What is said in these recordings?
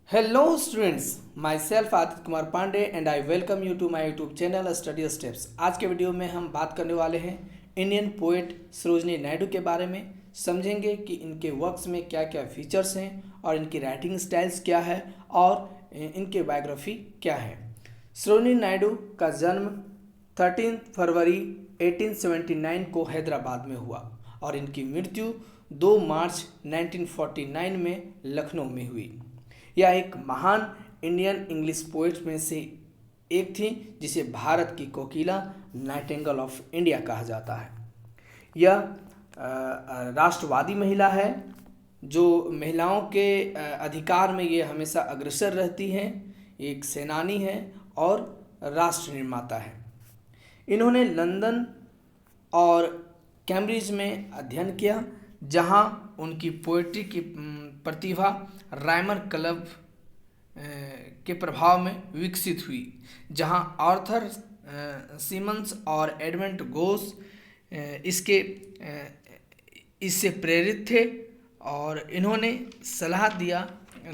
Hello students, myself Aditya Kumar Pandey and I welcome you to my YouTube channel study steps. आज के video में हम बात करने वाले हैं इंडियन पोएट सरोजिनी नायडू के बारे में। समझेंगे कि इनके वर्क्स में क्या क्या फीचर्स हैं और इनकी राइटिंग स्टाइल्स क्या है और इनके बायोग्राफी क्या है। सरोजिनी नायडू का जन्म 13 फरवरी 1879 को हैदराबाद में हुआ और इनकी मृत्यु 2 मार्च 1949 में लखनऊ में हुई। यह एक महान इंडियन इंग्लिश पोइट्स में से एक थी जिसे भारत की कोकिला नाइटिंगेल ऑफ इंडिया कहा जाता है। यह राष्ट्रवादी महिला है जो महिलाओं के अधिकार में ये हमेशा अग्रसर रहती हैं। एक सेनानी है और राष्ट्र निर्माता है। इन्होंने लंदन और कैम्ब्रिज में अध्ययन किया जहां उनकी पोएट्री की प्रतिभा राइमर क्लब के प्रभाव में विकसित हुई, जहां आर्थर सिमन्स और एडमंड गोस इससे प्रेरित थे और इन्होंने सलाह दिया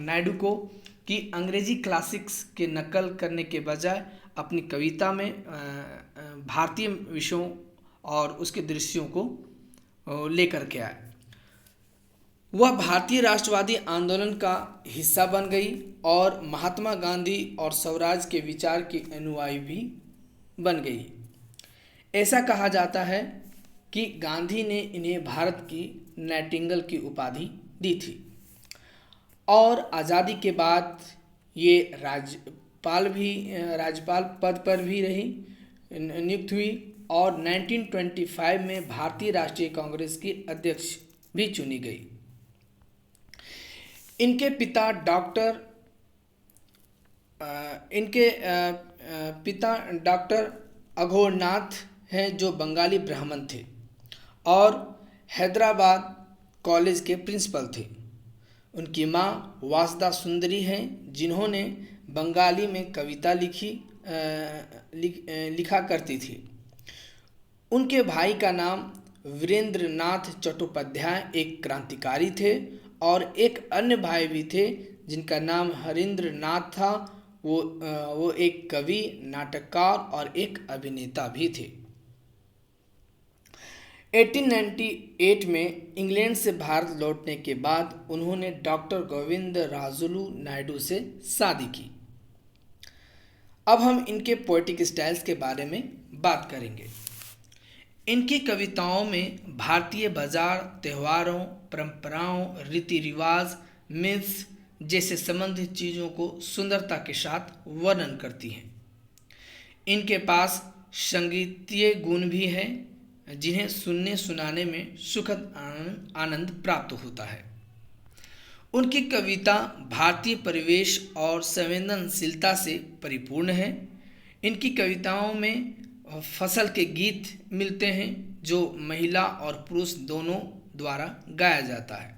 नायडू को कि अंग्रेजी क्लासिक्स के नकल करने के बजाय अपनी कविता में भारतीय विषयों और उसके दृश्यों को लेकर के आए। वह भारतीय राष्ट्रवादी आंदोलन का हिस्सा बन गई और महात्मा गांधी और स्वराज के विचार की अनुयायी भी बन गई। ऐसा कहा जाता है कि गांधी ने इन्हें भारत की नाइटिंगेल की उपाधि दी थी और आज़ादी के बाद ये राज्यपाल पद पर भी रही नियुक्त हुई और 1925 में भारतीय राष्ट्रीय कांग्रेस की अध्यक्ष भी चुनी गई। इनके पिता डॉक्टर अघोरनाथ हैं जो बंगाली ब्राह्मण थे और हैदराबाद कॉलेज के प्रिंसिपल थे। उनकी माँ वासदा सुंदरी हैं जिन्होंने बंगाली में कविता लिखा करती थी। उनके भाई का नाम वीरेंद्र नाथ चट्टोपाध्याय एक क्रांतिकारी थे और एक अन्य भाई भी थे जिनका नाम हरींद्र नाथ था। वो एक कवि, नाटककार और एक अभिनेता भी थे। 1898 में इंग्लैंड से भारत लौटने के बाद उन्होंने डॉक्टर गोविंद राजुलू नायडू से शादी की। अब हम इनके पोएटिक स्टाइल्स के बारे में बात करेंगे। इनकी कविताओं में भारतीय बाजार, त्योहारों, परंपराओं, रीति रिवाज, मिथ्स जैसे संबंधित चीज़ों को सुंदरता के साथ वर्णन करती हैं। इनके पास संगीतीय गुण भी हैं जिन्हें सुनने सुनाने में सुखद आनंद प्राप्त होता है। उनकी कविता भारतीय परिवेश और संवेदनशीलता से परिपूर्ण है। इनकी कविताओं में फसल के गीत मिलते हैं जो महिला और पुरुष दोनों द्वारा गाया जाता है।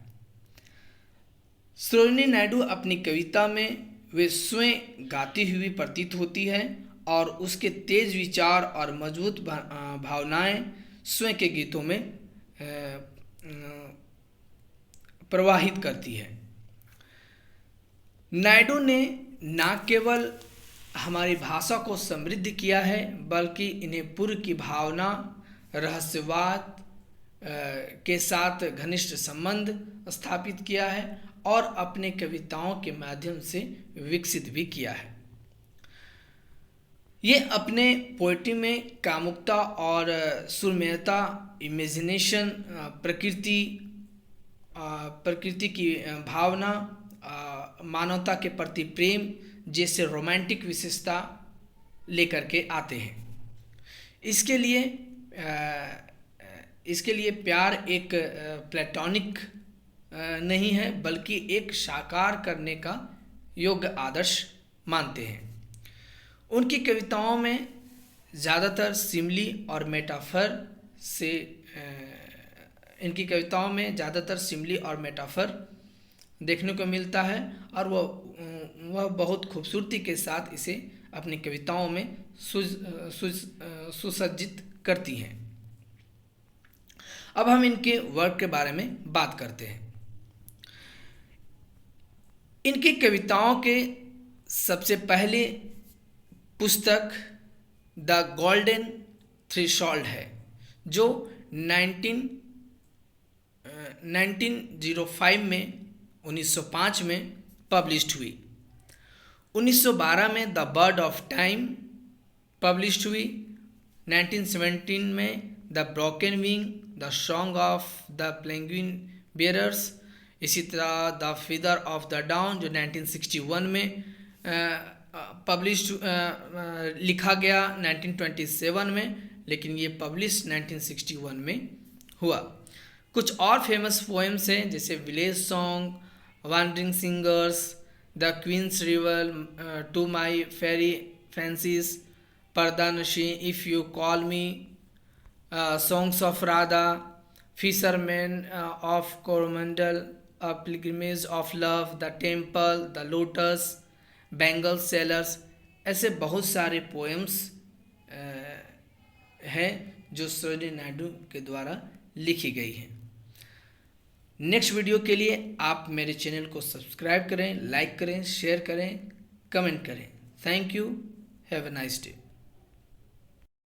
सरोजिनी नायडू अपनी कविता में वे स्वयं गाती हुई प्रतीत होती है और उसके तेज विचार और मजबूत भावनाएं स्वयं के गीतों में प्रवाहित करती है। नायडू ने न केवल हमारी भाषा को समृद्ध किया है बल्कि इन्हें पूर्व की भावना, रहस्यवाद के साथ घनिष्ठ संबंध स्थापित किया है और अपने कविताओं के माध्यम से विकसित भी किया है। ये अपने पोएट्री में कामुकता और सुरम्यता, इमेजिनेशन, प्रकृति की भावना, मानवता के प्रति प्रेम जैसे रोमांटिक विशेषता लेकर के आते हैं। इसके लिए प्यार एक प्लेटोनिक नहीं है बल्कि एक साकार करने का योग्य आदर्श मानते हैं। उनकी कविताओं में ज़्यादातर सिमली और मेटाफर देखने को मिलता है और वह बहुत खूबसूरती के साथ इसे अपनी कविताओं में सुसज्जित करती हैं। अब हम इनके वर्क के बारे में बात करते हैं। इनकी कविताओं के सबसे पहले पुस्तक द गोल्डन थ्रेशोल्ड है, जो 1905 में पब्लिश्ड हुई। 1912 में the bird of time published हुई। 1917 में the broken wing, the song of the penguin bearers. इसी तरह the feather of the down जो 1961 में लिखा गया 1927 में, लेकिन ये पब्लिश 1961 में हुआ। कुछ और फेमस पोएम्स हैं जैसे village song, wandering singers, the queen's river, to my fairy fancies, Purdah Nashin, if you call me, songs of Radha, fisherman of Coromandel, a pilgrimage of love, the temple, the lotus, bangle sellers. ऐसे बहुत सारे poems हैं जो सरोजिनी नायडू के द्वारा लिखी गई हैं। नेक्स्ट वीडियो के लिए आप मेरे चैनल को सब्सक्राइब करें, लाइक करें, शेयर करें, कमेंट करें। Thank you. Have a nice day.